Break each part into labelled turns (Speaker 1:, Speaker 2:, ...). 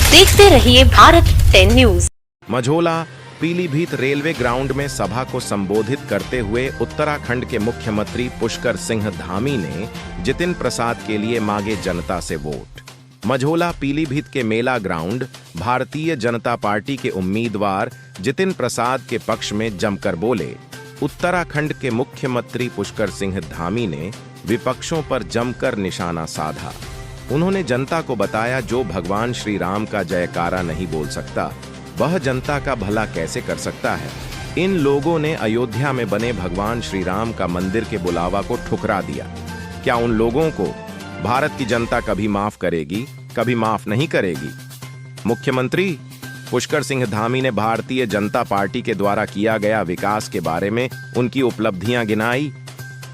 Speaker 1: देखते रहिए Bharat 10 news.
Speaker 2: Majhola Pilibhit railway ground में सभा को संबोधित करते हुए उत्तराखंड के मुख्यमंत्री पुष्कर सिंह धामी ने जितिन प्रसाद के लिए मांगे जनता से वोट। मझोला पीलीभीत के मेला ग्राउंड भारतीय जनता पार्टी के उम्मीदवार जितिन प्रसाद के पक्ष में जमकर बोले। उत्तराखंड के मुख्यमंत्री पुष्कर सिंह धामी ने विपक्षों पर जमकर निशाना साधा। उन्होंने जनता को बताया, जो भगवान श्री राम का जयकारा नहीं बोल सकता वह जनता का भला कैसे कर सकता है। इन लोगों ने अयोध्या में बने भगवान श्री राम का मंदिर के बुलावा को ठुकरा दिया। क्या उन लोगों को भारत की जनता कभी माफ करेगी? कभी माफ नहीं करेगी। मुख्यमंत्री पुष्कर सिंह धामी ने भारतीय जनता पार्टी के द्वारा किया गया विकास के बारे में उनकी उपलब्धियां गिनाई।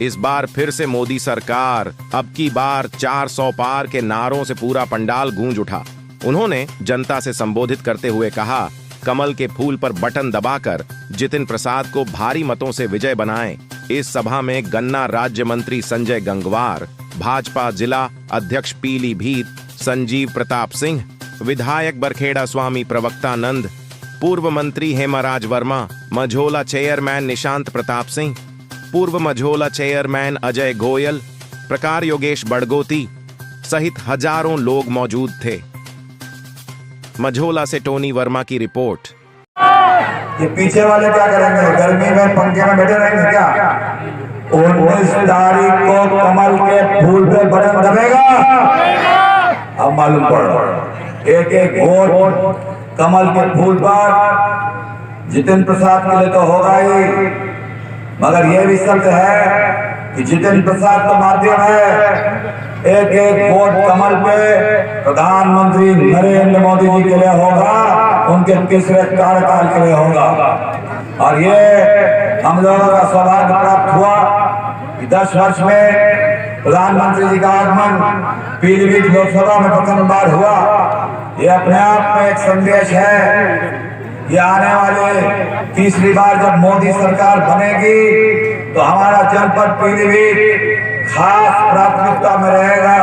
Speaker 2: इस बार फिर से मोदी सरकार, अब की बार 400 पार के नारों से पूरा पंडाल गूंज उठा। उन्होंने जनता से संबोधित करते हुए कहा, कमल के फूल पर बटन दबाकर जितिन प्रसाद को भारी मतों से विजय बनाएं। इस सभा में गन्ना राज्य मंत्री संजय गंगवार, भाजपा जिला अध्यक्ष पीलीभीत संजीव प्रताप सिंह, विधायक बरखेड़ा स्वामी प्रवक्तानंद, पूर्व मंत्री हेमराज वर्मा, मझोला चेयरमैन निशांत प्रताप सिंह, पूर्व मझोला चेयरमैन अजय गोयल, प्रकार योगेश बड़गोती सहित हजारों लोग मौजूद थे। मझोला से टोनी वर्मा की रिपोर्ट।
Speaker 3: ये पीछे वाले क्या करेंगे? गर्मी में पंखे में बैठे रहेंगे क्या? 19 तारीख को कमल के फूल पे बटन दबेगा। अब मालूम पड़, एक एक वोट कमल के फूल पर जितिन प्रसाद के लिए तो होगा ही, मगर यह भी शर्त है कि जितिन प्रसाद तो माध्यम है। एक एक वोट कमल पे प्रधानमंत्री नरेंद्र मोदी जी के लिए होगा, उनके तीसरे कार्यकाल के लिए होगा। और ये हम लोगों का सौभाग्य प्राप्त हुआ कि 10 वर्ष में प्रधानमंत्री जी का आगमन पीलीभीत लोकसभा में प्रथम बार हुआ। ये अपने आप में एक संदेश है। ये आने वाले तीसरी बार जब मोदी सरकार बनेगी तो हमारा जनपद पीलीभीत खास प्राथमिकता में रहेगा।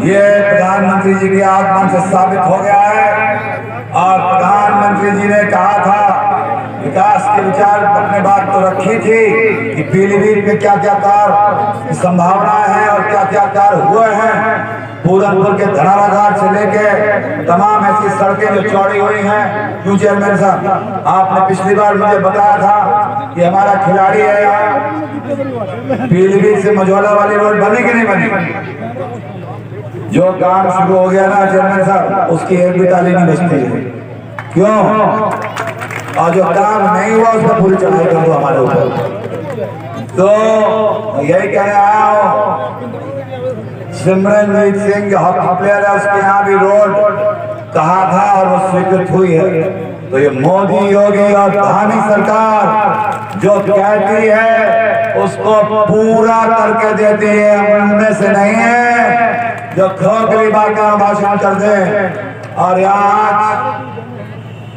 Speaker 3: ये प्रधानमंत्री जी के आगमन से साबित हो गया है। और प्रधानमंत्री जी ने कहा था, विकास के विचार अपने बात तो रखी थी कि पीलीभीत में क्या क्या कार्य संभावनाएं हैं और क्या क्या कार्य हुए हैं। पूरनपुर के धनारा घाट से लेके तमाम ऐसी सड़कें जो चौड़ी हुई हैं। क्यों चेयरमैन साहब, आपने पिछली बार मुझे बताया था कि हमारा खिलाड़ी है यहाँ पीलीभीत से मझोला वाली रोड बनी कि नहीं बनी? जो काम शुरू हो गया ना चेयरमैन साहब, उसकी एक भी ताली नहीं बचती है। क्यों? और जो काम नहीं हुआ उस पर पूरी चढ़ाई कर दो हमारे ऊपर। तो यही कहने आया हूँ, सिमरनजीत सिंह जो हॉकी प्लेयर है उसके यहाँ भी रोड कहा था और वो स्वीकृत हुई है। तो ये मोदी, योगी और धामी सरकार जो कहती है उसको पूरा करके देती है। हम उनमें से नहीं है जो खोखली बातें भाषण कर दे। और यहाँ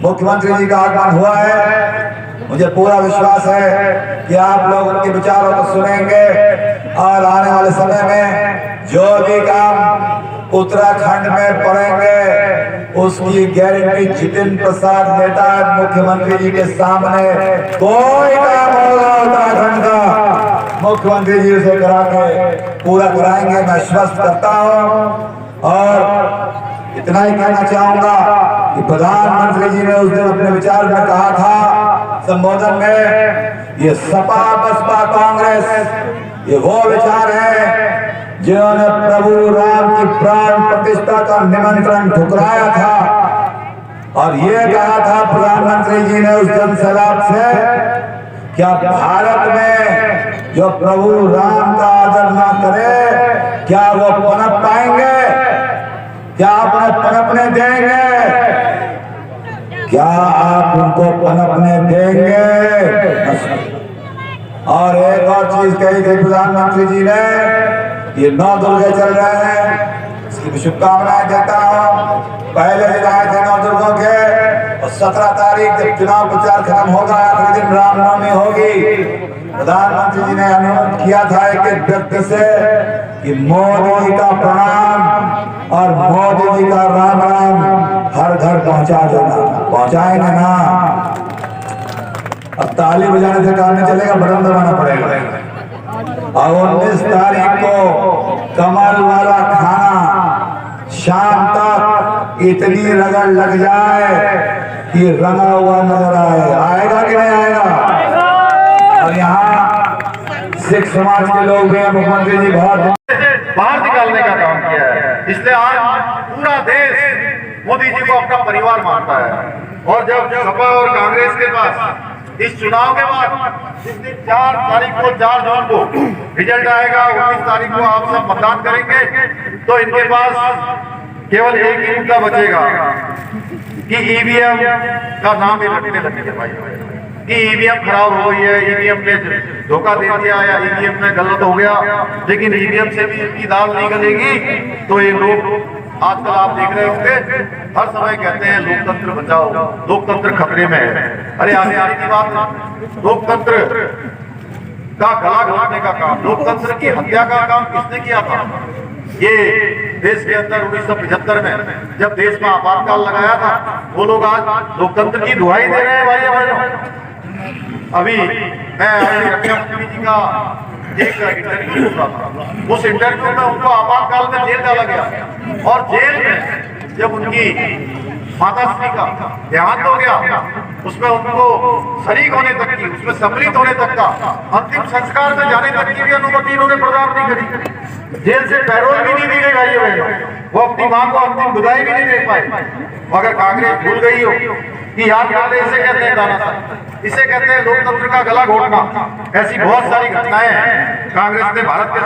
Speaker 3: मुख्यमंत्री जी का आगमन हुआ है, मुझे पूरा विश्वास है कि आप लोग उनके विचारों को सुनेंगे और आने वाले समय में जो भी काम उत्तराखंड में पड़ेंगे उसकी गारंटी जितिन प्रसाद देता है। मुख्यमंत्री जी के सामने कोई काम होगा उत्तराखंड का, मुख्यमंत्री जी उसे करा के पूरा कराएंगे, मैं आश्वस्त करता हूँ। और इतना ही कहना चाहूंगा कि प्रधानमंत्री जी ने उस दिन अपने विचार में कहा था संबोधन में, ये सपा बसपा कांग्रेस ये वो विचार है जिन्होंने प्रभु राम की प्राण प्रतिष्ठा का निमंत्रण ठुकराया था। और ये कहा था प्रधानमंत्री जी ने उस जनसैलाब से, क्या भारत में जो प्रभु राम का आदर ना करे क्या वो पनप पाएंगे? क्या आप उन्हें पनपने देंगे? क्या आप उनको पनपने देंगे? और एक और चीज कही थी प्रधानमंत्री जी ने, ये 9 दुर्गे चल रहे हैं, इसकी शुभकामनाएं देता हूँ। पहले दिन आए थे 9 दुर्गों के, और 17 तारीख जब चुनाव प्रचार खत्म होगा, आखिरी दिन रामनवमी होगी, प्रधानमंत्री जी ने अनुरोध किया था एक एक व्यक्ति से कि मोदी जी का प्रणाम और मोदी जी का राम राम हर घर घर पहुंचा देना, पहुंचाएंगे ना। अब ताली बजाने से काम नहीं चलेगा, बटन दबाना पड़ेगा। और 19 तारीख को कमल वाला खाना शाम तक इतनी रगड़ लग जाए कि रंगा हुआ नजर आएगा कि नहीं आएगा। और यहाँ सिख समाज के लोग भी, मुख्यमंत्री जी
Speaker 4: बाहर निकालने का काम किया है। इसलिए आज पूरा देश मोदी जी को अपना परिवार मानता है। और जब सपा और कांग्रेस के पास इस चुनाव के बाद जिस दिन 4 तारीख को 4 जून को रिजल्ट आएगा, 19 तारीख को आप सब मतदान करेंगे, तो इनके पास केवल एक ही मुद्दा बचेगा कि ईवीएम का नाम ही रटने लगेंगे भाई, कि ईवीएम खराब हो गई है, ईवीएम ने धोखा दे दिया या ईवीएम में गलत हो गया। लेकिन ईवीएम से भी इनकी दाल नहीं गलेगी। तो ये लोग आजकल आप देख रहे होंगे, हर समय कहते हैं लोकतंत्र बचाओ, लोकतंत्र खतरे में है। अरे आने आने की बात, लोकतंत्र का गला घोटने का काम, लोकतंत्र की हत्या का काम किसने किया था? ये देश के अंदर 1975 में जब देश में आपातकाल लगाया था, वो लोग आज लोकतंत्र की दुहाई दे रहे हैं भाई। अभी मैं रक्षा मंत्री जी का एक इंटरव्यू सुन रहा था, उस इंटरव्यू में उनको आपातकाल में जेल डाला गया और जेल में जब उनकी माताश्री का देहांत हो गया, उसमें उनको शरीक होने तक की, उसमें सम्मिलित होने तक का, अंतिम संस्कार में जाने तक की भी अनुमति इन्होंने प्रदान नहीं करी। जेल से पैरोल भी नहीं दी गई भाइयों बहनों, वो अपनी मां को अंतिम विदाई भी नहीं दे पाए। मगर कांग्रेस भूल गई हो कि याद करते, इसे कहते हैं दानाशाही, इसे कहते हैं लोकतंत्र का गला घोटना। ऐसी बहुत सारी घटनाएं कांग्रेस ने भारत के